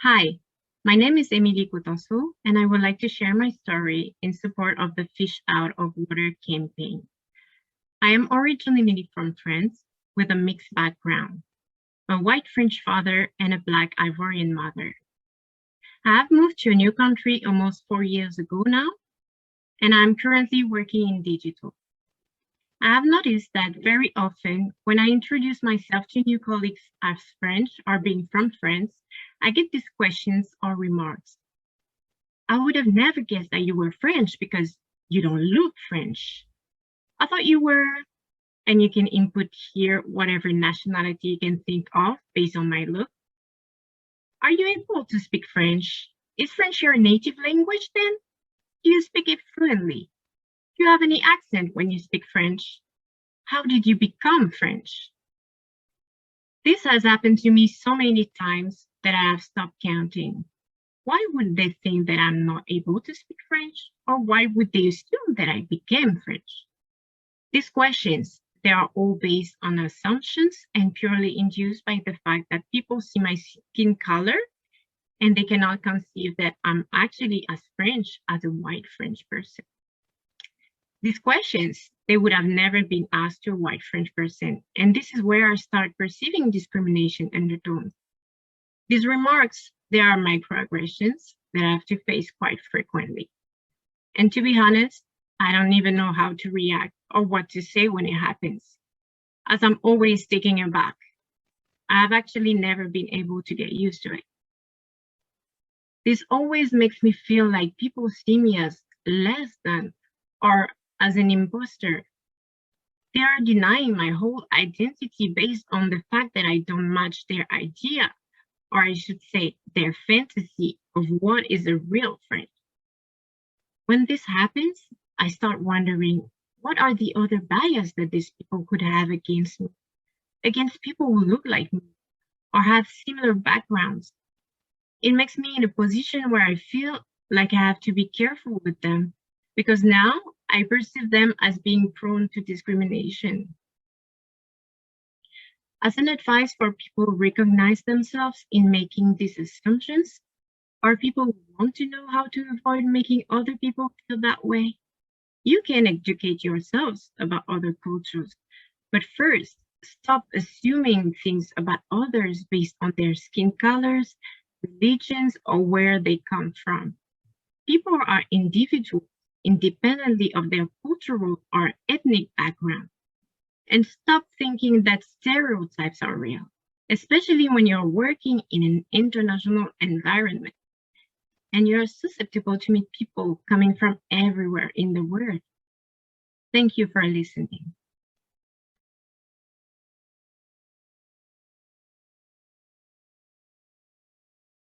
Hi, my name is Emilie Cotenceau, and I would like to share my story in support of the Fish Out of Water campaign. I am originally from France with a mixed background, a white French father and a Black Ivorian mother. I have moved to a new country almost 4 years ago now, and I'm currently working in digital. I have noticed that very often when I introduce myself to new colleagues as French or being from France, I get these questions or remarks. I would have never guessed that you were French because you don't look French. I thought you were, and you can input here whatever nationality you can think of based on my look. Are you able to speak French? Is French your native language then? Do you speak it fluently? Do you have any accent when you speak French? How did you become French? This has happened to me so many times that I have stopped counting. Why would they think that I'm not able to speak French? Or why would they assume that I became French? These questions, they are all based on assumptions and purely induced by the fact that people see my skin color and they cannot conceive that I'm actually as French as a white French person. These questions, they would have never been asked to a white French person, and this is where I start perceiving discrimination undertones. These remarks, they are microaggressions that I have to face quite frequently. And to be honest, I don't even know how to react or what to say when it happens, as I'm always taken aback. I have actually never been able to get used to it. This always makes me feel like people see me as less than or as an imposter. They are denying my whole identity based on the fact that I don't match their idea, or I should say their fantasy of what is a real friend. When this happens, I start wondering, what are the other biases that these people could have against me, against people who look like me or have similar backgrounds? It makes me in a position where I feel like I have to be careful with them because now I perceive them as being prone to discrimination. As an advice for people who recognize themselves in making these assumptions, or people who want to know how to avoid making other people feel that way, you can educate yourselves about other cultures, but first, stop assuming things about others based on their skin colors, religions, or where they come from. People are individuals independently of their cultural or ethnic background. And stop thinking that stereotypes are real, especially when you're working in an international environment and you're susceptible to meet people coming from everywhere in the world. Thank you for listening.